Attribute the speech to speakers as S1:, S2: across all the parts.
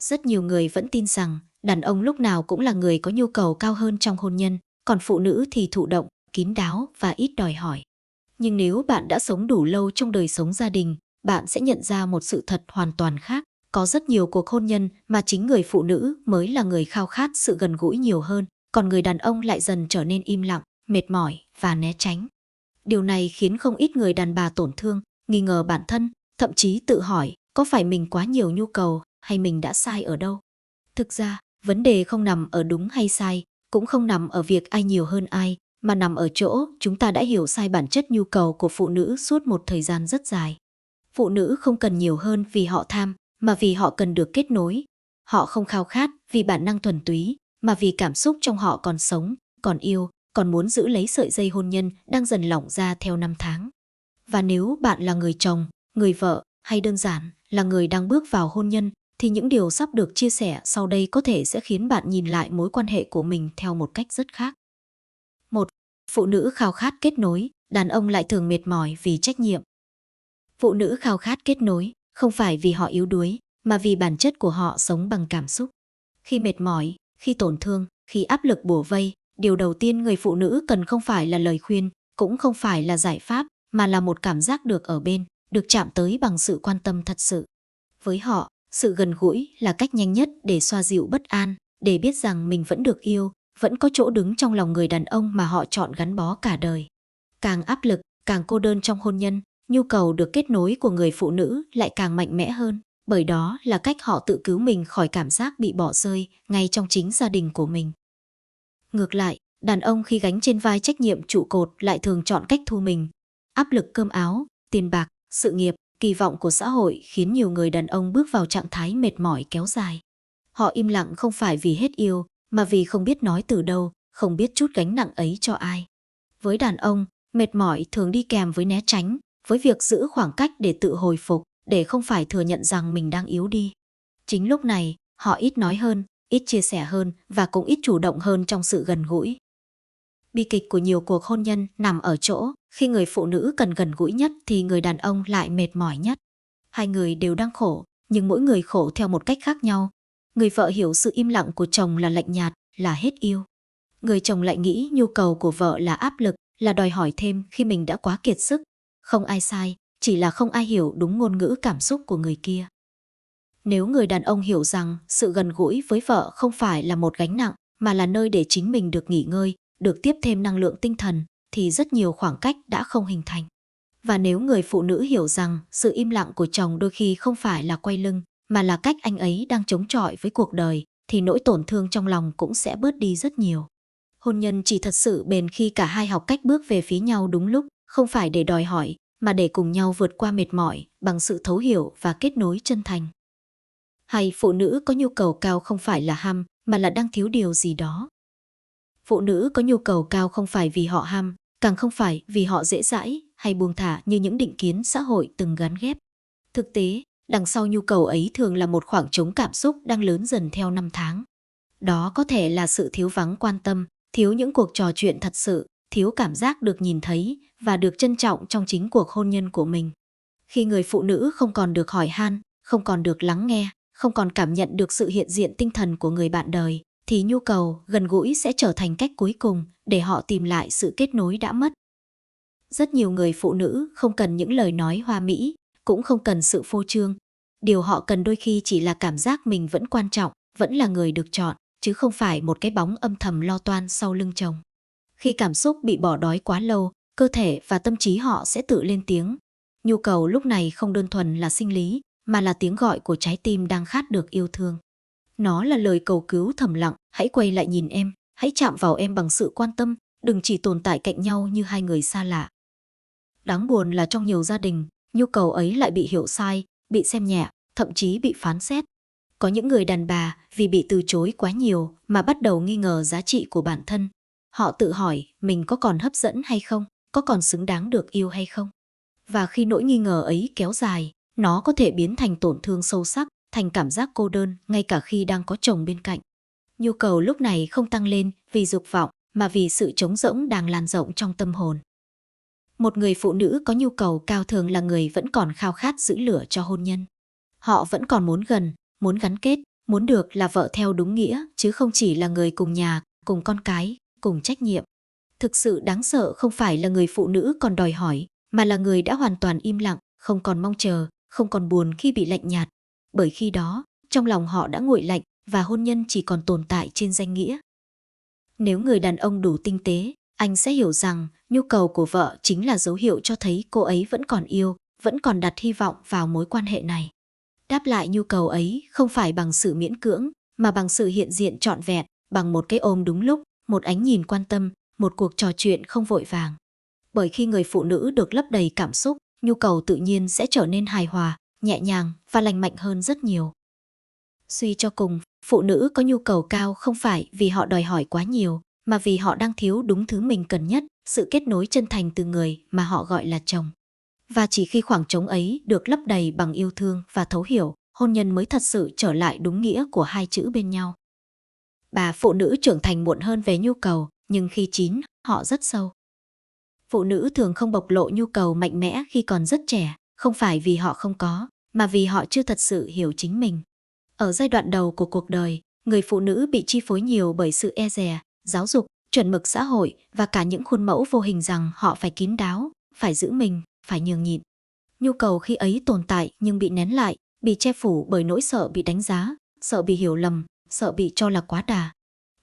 S1: Rất nhiều người vẫn tin rằng đàn ông lúc nào cũng là người có nhu cầu cao hơn trong hôn nhân, còn phụ nữ thì thụ động, kín đáo và ít đòi hỏi. Nhưng nếu bạn đã sống đủ lâu trong đời sống gia đình, bạn sẽ nhận ra một sự thật hoàn toàn khác. Có rất nhiều cuộc hôn nhân mà chính người phụ nữ mới là người khao khát sự gần gũi nhiều hơn, còn người đàn ông lại dần trở nên im lặng, mệt mỏi và né tránh. Điều này khiến không ít người đàn bà tổn thương, nghi ngờ bản thân, thậm chí tự hỏi có phải mình quá nhiều nhu cầu hay mình đã sai ở đâu. Thực ra, vấn đề không nằm ở đúng hay sai, cũng không nằm ở việc ai nhiều hơn ai, mà nằm ở chỗ chúng ta đã hiểu sai bản chất nhu cầu của phụ nữ suốt một thời gian rất dài. Phụ nữ không cần nhiều hơn vì họ tham, mà vì họ cần được kết nối. Họ không khao khát vì bản năng thuần túy, mà vì cảm xúc trong họ còn sống, còn yêu, còn muốn giữ lấy sợi dây hôn nhân đang dần lỏng ra theo năm tháng. Và nếu bạn là người chồng, người vợ hay đơn giản là người đang bước vào hôn nhân, thì những điều sắp được chia sẻ sau đây có thể sẽ khiến bạn nhìn lại mối quan hệ của mình theo một cách rất khác. 1. Phụ nữ khao khát kết nối, đàn ông lại thường mệt mỏi vì trách nhiệm. Phụ nữ khao khát kết nối, không phải vì họ yếu đuối, mà vì bản chất của họ sống bằng cảm xúc. Khi mệt mỏi, khi tổn thương, khi áp lực bủa vây, điều đầu tiên người phụ nữ cần không phải là lời khuyên, cũng không phải là giải pháp, mà là một cảm giác được ở bên, được chạm tới bằng sự quan tâm thật sự. Với họ, sự gần gũi là cách nhanh nhất để xoa dịu bất an, để biết rằng mình vẫn được yêu, vẫn có chỗ đứng trong lòng người đàn ông mà họ chọn gắn bó cả đời. Càng áp lực, càng cô đơn trong hôn nhân, nhu cầu được kết nối của người phụ nữ lại càng mạnh mẽ hơn, bởi đó là cách họ tự cứu mình khỏi cảm giác bị bỏ rơi ngay trong chính gia đình của mình. Ngược lại, đàn ông khi gánh trên vai trách nhiệm trụ cột lại thường chọn cách thu mình. Áp lực cơm áo, tiền bạc, sự nghiệp, kỳ vọng của xã hội khiến nhiều người đàn ông bước vào trạng thái mệt mỏi kéo dài. Họ im lặng không phải vì hết yêu, mà vì không biết nói từ đâu, không biết trút gánh nặng ấy cho ai. Với đàn ông, mệt mỏi thường đi kèm với né tránh, với việc giữ khoảng cách để tự hồi phục, để không phải thừa nhận rằng mình đang yếu đi. Chính lúc này, họ ít nói hơn, ít chia sẻ hơn và cũng ít chủ động hơn trong sự gần gũi. Bi kịch của nhiều cuộc hôn nhân nằm ở chỗ, khi người phụ nữ cần gần gũi nhất thì người đàn ông lại mệt mỏi nhất. Hai người đều đang khổ, nhưng mỗi người khổ theo một cách khác nhau. Người vợ hiểu sự im lặng của chồng là lạnh nhạt, là hết yêu. Người chồng lại nghĩ nhu cầu của vợ là áp lực, là đòi hỏi thêm khi mình đã quá kiệt sức. Không ai sai, chỉ là không ai hiểu đúng ngôn ngữ cảm xúc của người kia. Nếu người đàn ông hiểu rằng sự gần gũi với vợ không phải là một gánh nặng, mà là nơi để chính mình được nghỉ ngơi, được tiếp thêm năng lượng tinh thần, thì rất nhiều khoảng cách đã không hình thành. Và nếu người phụ nữ hiểu rằng sự im lặng của chồng đôi khi không phải là quay lưng, mà là cách anh ấy đang chống chọi với cuộc đời, thì nỗi tổn thương trong lòng cũng sẽ bớt đi rất nhiều. Hôn nhân chỉ thật sự bền khi cả hai học cách bước về phía nhau đúng lúc, không phải để đòi hỏi, mà để cùng nhau vượt qua mệt mỏi bằng sự thấu hiểu và kết nối chân thành. Hay phụ nữ có nhu cầu cao không phải là ham, mà là đang thiếu điều gì đó. Phụ nữ có nhu cầu cao không phải vì họ ham, càng không phải vì họ dễ dãi hay buông thả như những định kiến xã hội từng gắn ghép. Thực tế, đằng sau nhu cầu ấy thường là một khoảng trống cảm xúc đang lớn dần theo năm tháng. Đó có thể là sự thiếu vắng quan tâm, thiếu những cuộc trò chuyện thật sự, thiếu cảm giác được nhìn thấy và được trân trọng trong chính cuộc hôn nhân của mình. Khi người phụ nữ không còn được hỏi han, không còn được lắng nghe, không còn cảm nhận được sự hiện diện tinh thần của người bạn đời, thì nhu cầu gần gũi sẽ trở thành cách cuối cùng để họ tìm lại sự kết nối đã mất. Rất nhiều người phụ nữ không cần những lời nói hoa mỹ, cũng không cần sự phô trương. Điều họ cần đôi khi chỉ là cảm giác mình vẫn quan trọng, vẫn là người được chọn, chứ không phải một cái bóng âm thầm lo toan sau lưng chồng. Khi cảm xúc bị bỏ đói quá lâu, cơ thể và tâm trí họ sẽ tự lên tiếng. Nhu cầu lúc này không đơn thuần là sinh lý, mà là tiếng gọi của trái tim đang khát được yêu thương. Nó là lời cầu cứu thầm lặng, hãy quay lại nhìn em, hãy chạm vào em bằng sự quan tâm, đừng chỉ tồn tại cạnh nhau như hai người xa lạ. Đáng buồn là trong nhiều gia đình, nhu cầu ấy lại bị hiểu sai, bị xem nhẹ, thậm chí bị phán xét. Có những người đàn bà vì bị từ chối quá nhiều mà bắt đầu nghi ngờ giá trị của bản thân. Họ tự hỏi mình có còn hấp dẫn hay không, có còn xứng đáng được yêu hay không. Và khi nỗi nghi ngờ ấy kéo dài, nó có thể biến thành tổn thương sâu sắc, thành cảm giác cô đơn ngay cả khi đang có chồng bên cạnh. Nhu cầu lúc này không tăng lên vì dục vọng, mà vì sự trống rỗng đang lan rộng trong tâm hồn. Một người phụ nữ có nhu cầu cao thường là người vẫn còn khao khát giữ lửa cho hôn nhân. Họ vẫn còn muốn gần, muốn gắn kết, muốn được là vợ theo đúng nghĩa, chứ không chỉ là người cùng nhà, cùng con cái, cùng trách nhiệm. Thực sự đáng sợ không phải là người phụ nữ còn đòi hỏi, mà là người đã hoàn toàn im lặng, không còn mong chờ, không còn buồn khi bị lạnh nhạt. Bởi khi đó, trong lòng họ đã nguội lạnh và hôn nhân chỉ còn tồn tại trên danh nghĩa. Nếu người đàn ông đủ tinh tế, anh sẽ hiểu rằng nhu cầu của vợ chính là dấu hiệu cho thấy cô ấy vẫn còn yêu, vẫn còn đặt hy vọng vào mối quan hệ này. Đáp lại nhu cầu ấy không phải bằng sự miễn cưỡng, mà bằng sự hiện diện trọn vẹn, bằng một cái ôm đúng lúc, một ánh nhìn quan tâm, một cuộc trò chuyện không vội vàng. Bởi khi người phụ nữ được lấp đầy cảm xúc, nhu cầu tự nhiên sẽ trở nên hài hòa, nhẹ nhàng và lành mạnh hơn rất nhiều. Suy cho cùng, phụ nữ có nhu cầu cao không phải vì họ đòi hỏi quá nhiều, mà vì họ đang thiếu đúng thứ mình cần nhất, sự kết nối chân thành từ người mà họ gọi là chồng. Và chỉ khi khoảng trống ấy được lấp đầy bằng yêu thương và thấu hiểu, hôn nhân mới thật sự trở lại đúng nghĩa của hai chữ bên nhau. Bà phụ nữ trưởng thành muộn hơn về nhu cầu, nhưng khi chín, họ rất sâu. Phụ nữ thường không bộc lộ nhu cầu mạnh mẽ khi còn rất trẻ, không phải vì họ không có, mà vì họ chưa thật sự hiểu chính mình. Ở giai đoạn đầu của cuộc đời, người phụ nữ bị chi phối nhiều bởi sự e dè, giáo dục, chuẩn mực xã hội và cả những khuôn mẫu vô hình rằng họ phải kín đáo, phải giữ mình, phải nhường nhịn. Nhu cầu khi ấy tồn tại nhưng bị nén lại, bị che phủ bởi nỗi sợ bị đánh giá, sợ bị hiểu lầm, sợ bị cho là quá đà.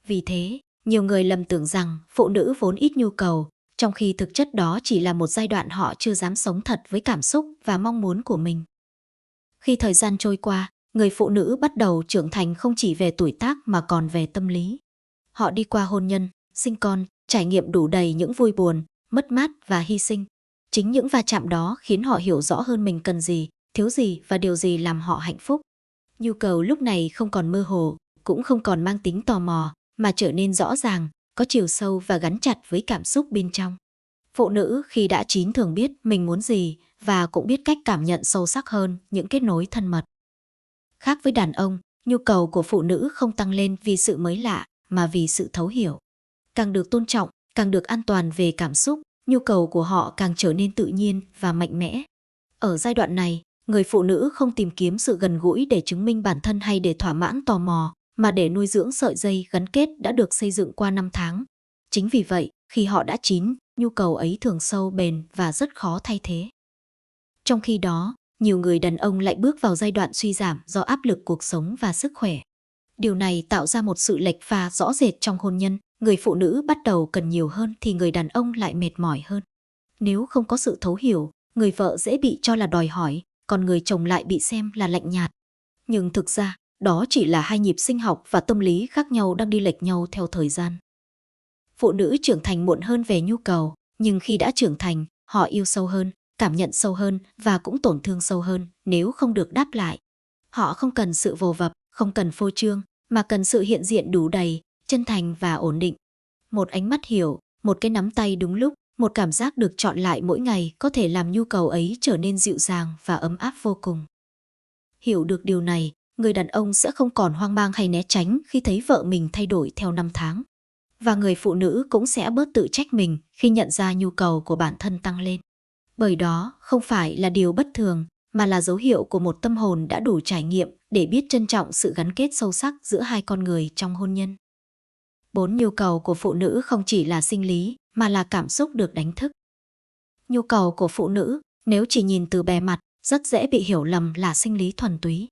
S1: Vì thế, nhiều người lầm tưởng rằng phụ nữ vốn ít nhu cầu, trong khi thực chất đó chỉ là một giai đoạn họ chưa dám sống thật với cảm xúc và mong muốn của mình. Khi thời gian trôi qua, người phụ nữ bắt đầu trưởng thành không chỉ về tuổi tác mà còn về tâm lý. Họ đi qua hôn nhân, sinh con, trải nghiệm đủ đầy những vui buồn, mất mát và hy sinh. Chính những va chạm đó khiến họ hiểu rõ hơn mình cần gì, thiếu gì và điều gì làm họ hạnh phúc. Nhu cầu lúc này không còn mơ hồ, cũng không còn mang tính tò mò, mà trở nên rõ ràng, có chiều sâu và gắn chặt với cảm xúc bên trong. Phụ nữ khi đã chín thường biết mình muốn gì và cũng biết cách cảm nhận sâu sắc hơn những kết nối thân mật. Khác với đàn ông, nhu cầu của phụ nữ không tăng lên vì sự mới lạ, mà vì sự thấu hiểu. Càng được tôn trọng, càng được an toàn về cảm xúc, nhu cầu của họ càng trở nên tự nhiên và mạnh mẽ. Ở giai đoạn này, người phụ nữ không tìm kiếm sự gần gũi để chứng minh bản thân hay để thỏa mãn tò mò, mà để nuôi dưỡng sợi dây gắn kết đã được xây dựng qua năm tháng. Chính vì vậy, khi họ đã chín, nhu cầu ấy thường sâu bền và rất khó thay thế. Trong khi đó, nhiều người đàn ông lại bước vào giai đoạn suy giảm do áp lực cuộc sống và sức khỏe. Điều này tạo ra một sự lệch pha rõ rệt trong hôn nhân, người phụ nữ bắt đầu cần nhiều hơn thì người đàn ông lại mệt mỏi hơn. Nếu không có sự thấu hiểu, người vợ dễ bị cho là đòi hỏi, còn người chồng lại bị xem là lạnh nhạt. Nhưng thực ra, đó chỉ là hai nhịp sinh học và tâm lý khác nhau đang đi lệch nhau theo thời gian. Phụ nữ trưởng thành muộn hơn về nhu cầu, nhưng khi đã trưởng thành, họ yêu sâu hơn, cảm nhận sâu hơn và cũng tổn thương sâu hơn nếu không được đáp lại. Họ không cần sự vồ vập, không cần phô trương, mà cần sự hiện diện đủ đầy, chân thành và ổn định. Một ánh mắt hiểu, một cái nắm tay đúng lúc, một cảm giác được chọn lại mỗi ngày có thể làm nhu cầu ấy trở nên dịu dàng và ấm áp vô cùng. Hiểu được điều này, người đàn ông sẽ không còn hoang mang hay né tránh khi thấy vợ mình thay đổi theo năm tháng. Và người phụ nữ cũng sẽ bớt tự trách mình khi nhận ra nhu cầu của bản thân tăng lên. Bởi đó không phải là điều bất thường, mà là dấu hiệu của một tâm hồn đã đủ trải nghiệm để biết trân trọng sự gắn kết sâu sắc giữa hai con người trong hôn nhân. 4 nhu cầu của phụ nữ không chỉ là sinh lý, mà là cảm xúc được đánh thức. Nhu cầu của phụ nữ, nếu chỉ nhìn từ bề mặt, rất dễ bị hiểu lầm là sinh lý thuần túy.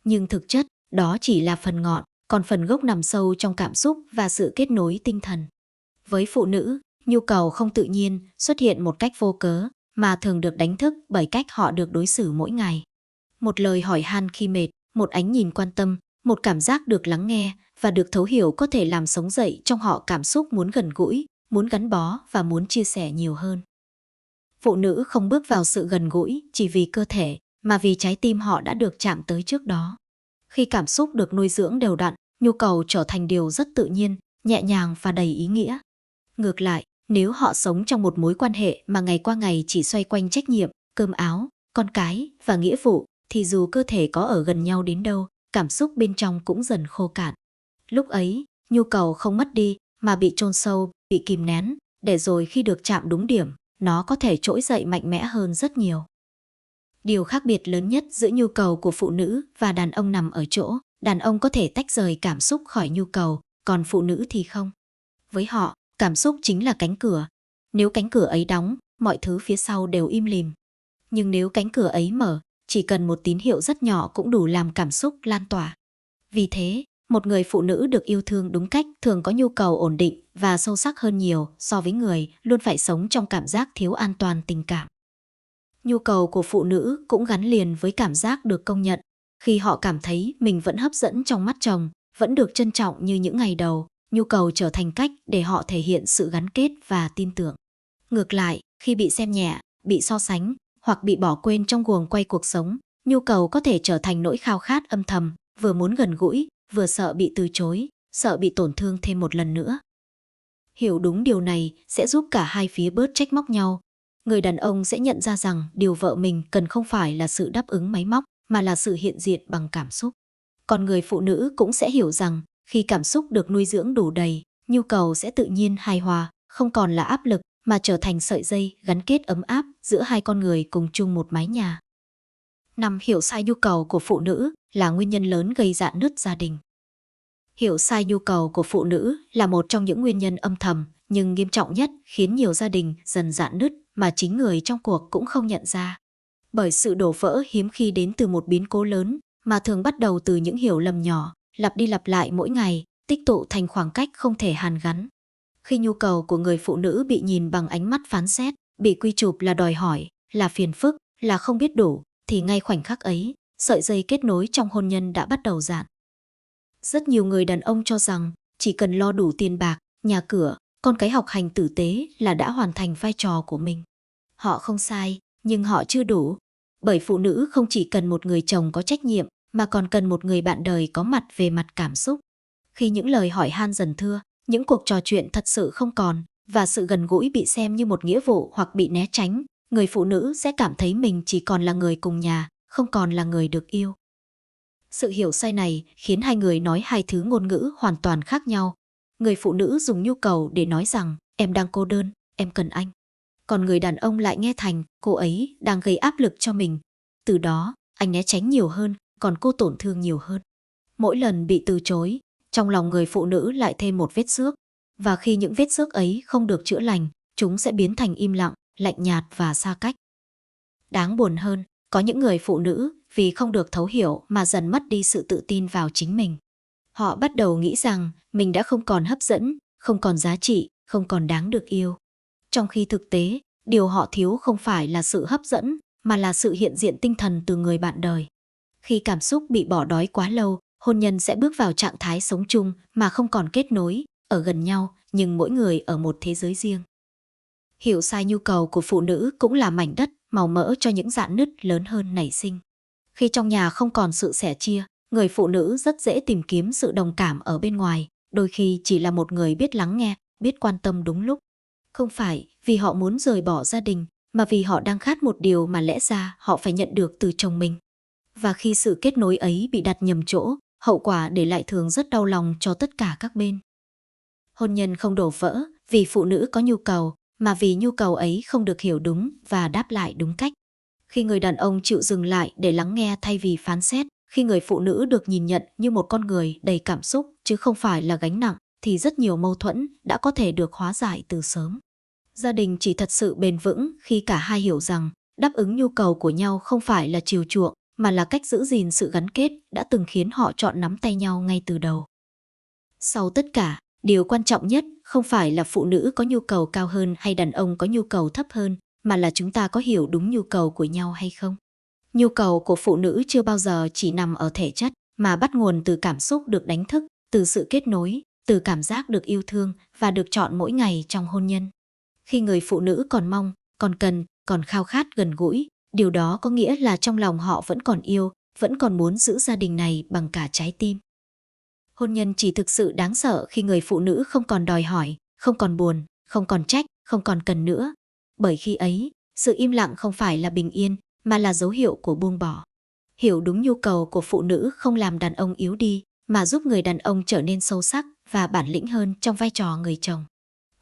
S1: Nhưng thực chất, đó chỉ là phần ngọn, còn phần gốc nằm sâu trong cảm xúc và sự kết nối tinh thần. Với phụ nữ, nhu cầu không tự nhiên xuất hiện một cách vô cớ, mà thường được đánh thức bởi cách họ được đối xử mỗi ngày. Một lời hỏi han khi mệt, một ánh nhìn quan tâm, một cảm giác được lắng nghe và được thấu hiểu có thể làm sống dậy trong họ cảm xúc muốn gần gũi, muốn gắn bó và muốn chia sẻ nhiều hơn. Phụ nữ không bước vào sự gần gũi chỉ vì cơ thể, mà vì trái tim họ đã được chạm tới trước đó. Khi cảm xúc được nuôi dưỡng đều đặn, nhu cầu trở thành điều rất tự nhiên, nhẹ nhàng và đầy ý nghĩa. Ngược lại, nếu họ sống trong một mối quan hệ mà ngày qua ngày chỉ xoay quanh trách nhiệm, cơm áo, con cái và nghĩa vụ, thì dù cơ thể có ở gần nhau đến đâu, cảm xúc bên trong cũng dần khô cạn. Lúc ấy, nhu cầu không mất đi, mà bị chôn sâu, bị kìm nén, để rồi khi được chạm đúng điểm, nó có thể trỗi dậy mạnh mẽ hơn rất nhiều. Điều khác biệt lớn nhất giữa nhu cầu của phụ nữ và đàn ông nằm ở chỗ, Đàn ông có thể tách rời cảm xúc khỏi nhu cầu, còn phụ nữ thì không. Với họ, cảm xúc chính là cánh cửa. Nếu cánh cửa ấy đóng, mọi thứ phía sau đều im lìm. Nhưng nếu cánh cửa ấy mở, chỉ cần một tín hiệu rất nhỏ cũng đủ làm cảm xúc lan tỏa. Vì thế, một người phụ nữ được yêu thương đúng cách thường có nhu cầu ổn định và sâu sắc hơn nhiều so với người luôn phải sống trong cảm giác thiếu an toàn tình cảm. Nhu cầu của phụ nữ cũng gắn liền với cảm giác được công nhận. Khi họ cảm thấy mình vẫn hấp dẫn trong mắt chồng, vẫn được trân trọng như những ngày đầu, nhu cầu trở thành cách để họ thể hiện sự gắn kết và tin tưởng. Ngược lại, khi bị xem nhẹ, bị so sánh hoặc bị bỏ quên trong guồng quay cuộc sống, nhu cầu có thể trở thành nỗi khao khát âm thầm, vừa muốn gần gũi, vừa sợ bị từ chối, sợ bị tổn thương thêm một lần nữa. Hiểu đúng điều này sẽ giúp cả hai phía bớt trách móc nhau. Người đàn ông sẽ nhận ra rằng điều vợ mình cần không phải là sự đáp ứng máy móc, mà là sự hiện diện bằng cảm xúc. Còn người phụ nữ cũng sẽ hiểu rằng khi cảm xúc được nuôi dưỡng đủ đầy, nhu cầu sẽ tự nhiên hài hòa, không còn là áp lực mà trở thành sợi dây gắn kết ấm áp giữa hai con người cùng chung một mái nhà. 5. Hiểu sai nhu cầu của phụ nữ là nguyên nhân lớn gây rạn nứt gia đình. Hiểu sai nhu cầu của phụ nữ là một trong những nguyên nhân âm thầm nhưng nghiêm trọng nhất khiến nhiều gia đình dần rạn nứt mà chính người trong cuộc cũng không nhận ra. Bởi sự đổ vỡ hiếm khi đến từ một biến cố lớn, mà thường bắt đầu từ những hiểu lầm nhỏ, lặp đi lặp lại mỗi ngày, tích tụ thành khoảng cách không thể hàn gắn. Khi nhu cầu của người phụ nữ bị nhìn bằng ánh mắt phán xét, bị quy chụp là đòi hỏi, là phiền phức, là không biết đủ, thì ngay khoảnh khắc ấy, sợi dây kết nối trong hôn nhân đã bắt đầu rạn. Rất nhiều người đàn ông cho rằng chỉ cần lo đủ tiền bạc, nhà cửa, con cái học hành tử tế là đã hoàn thành vai trò của mình. Họ không sai, nhưng họ chưa đủ. Bởi phụ nữ không chỉ cần một người chồng có trách nhiệm, mà còn cần một người bạn đời có mặt về mặt cảm xúc. Khi những lời hỏi han dần thưa, những cuộc trò chuyện thật sự không còn, và sự gần gũi bị xem như một nghĩa vụ hoặc bị né tránh, người phụ nữ sẽ cảm thấy mình chỉ còn là người cùng nhà, không còn là người được yêu. Sự hiểu sai này khiến hai người nói hai thứ ngôn ngữ hoàn toàn khác nhau. Người phụ nữ dùng nhu cầu để nói rằng em đang cô đơn, em cần anh. Còn người đàn ông lại nghe thành cô ấy đang gây áp lực cho mình. Từ đó, anh né tránh nhiều hơn, còn cô tổn thương nhiều hơn. Mỗi lần bị từ chối, trong lòng người phụ nữ lại thêm một vết xước. Và khi những vết xước ấy không được chữa lành, chúng sẽ biến thành im lặng, lạnh nhạt và xa cách. Đáng buồn hơn, có những người phụ nữ vì không được thấu hiểu mà dần mất đi sự tự tin vào chính mình. Họ bắt đầu nghĩ rằng mình đã không còn hấp dẫn, không còn giá trị, không còn đáng được yêu. Trong khi thực tế, điều họ thiếu không phải là sự hấp dẫn, mà là sự hiện diện tinh thần từ người bạn đời. Khi cảm xúc bị bỏ đói quá lâu, hôn nhân sẽ bước vào trạng thái sống chung mà không còn kết nối, ở gần nhau, nhưng mỗi người ở một thế giới riêng. Hiểu sai nhu cầu của phụ nữ cũng là mảnh đất màu mỡ cho những rạn nứt lớn hơn nảy sinh. Khi trong nhà không còn sự sẻ chia, người phụ nữ rất dễ tìm kiếm sự đồng cảm ở bên ngoài, đôi khi chỉ là một người biết lắng nghe, biết quan tâm đúng lúc. Không phải vì họ muốn rời bỏ gia đình, mà vì họ đang khát một điều mà lẽ ra họ phải nhận được từ chồng mình. Và khi sự kết nối ấy bị đặt nhầm chỗ, hậu quả để lại thường rất đau lòng cho tất cả các bên. Hôn nhân không đổ vỡ vì phụ nữ có nhu cầu, mà vì nhu cầu ấy không được hiểu đúng và đáp lại đúng cách. Khi người đàn ông chịu dừng lại để lắng nghe thay vì phán xét, khi người phụ nữ được nhìn nhận như một con người đầy cảm xúc chứ không phải là gánh nặng, thì rất nhiều mâu thuẫn đã có thể được hóa giải từ sớm. Gia đình chỉ thật sự bền vững khi cả hai hiểu rằng đáp ứng nhu cầu của nhau không phải là chiều chuộng, mà là cách giữ gìn sự gắn kết đã từng khiến họ chọn nắm tay nhau ngay từ đầu. Sau tất cả, điều quan trọng nhất không phải là phụ nữ có nhu cầu cao hơn hay đàn ông có nhu cầu thấp hơn, mà là chúng ta có hiểu đúng nhu cầu của nhau hay không. Nhu cầu của phụ nữ chưa bao giờ chỉ nằm ở thể chất, mà bắt nguồn từ cảm xúc được đánh thức, từ sự kết nối, từ cảm giác được yêu thương và được chọn mỗi ngày trong hôn nhân. Khi người phụ nữ còn mong, còn cần, còn khao khát gần gũi, điều đó có nghĩa là trong lòng họ vẫn còn yêu, vẫn còn muốn giữ gia đình này bằng cả trái tim. Hôn nhân chỉ thực sự đáng sợ khi người phụ nữ không còn đòi hỏi, không còn buồn, không còn trách, không còn cần nữa. Bởi khi ấy, sự im lặng không phải là bình yên, mà là dấu hiệu của buông bỏ. Hiểu đúng nhu cầu của phụ nữ không làm đàn ông yếu đi, mà giúp người đàn ông trở nên sâu sắc và bản lĩnh hơn trong vai trò người chồng.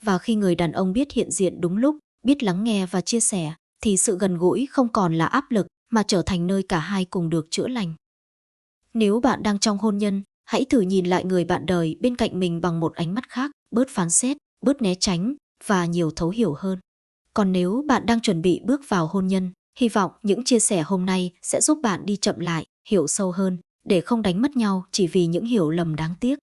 S1: Và khi người đàn ông biết hiện diện đúng lúc, biết lắng nghe và chia sẻ, thì sự gần gũi không còn là áp lực, mà trở thành nơi cả hai cùng được chữa lành. Nếu bạn đang trong hôn nhân, hãy thử nhìn lại người bạn đời bên cạnh mình bằng một ánh mắt khác, bớt phán xét, bớt né tránh và nhiều thấu hiểu hơn. Còn nếu bạn đang chuẩn bị bước vào hôn nhân, hy vọng những chia sẻ hôm nay sẽ giúp bạn đi chậm lại, hiểu sâu hơn, để không đánh mất nhau chỉ vì những hiểu lầm đáng tiếc.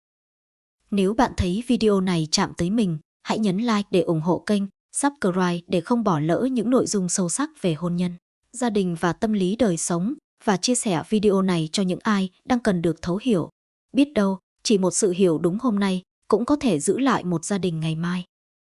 S1: Nếu bạn thấy video này chạm tới mình, hãy nhấn like để ủng hộ kênh, subscribe để không bỏ lỡ những nội dung sâu sắc về hôn nhân, gia đình và tâm lý đời sống, và chia sẻ video này cho những ai đang cần được thấu hiểu. Biết đâu, chỉ một sự hiểu đúng hôm nay cũng có thể giữ lại một gia đình ngày mai.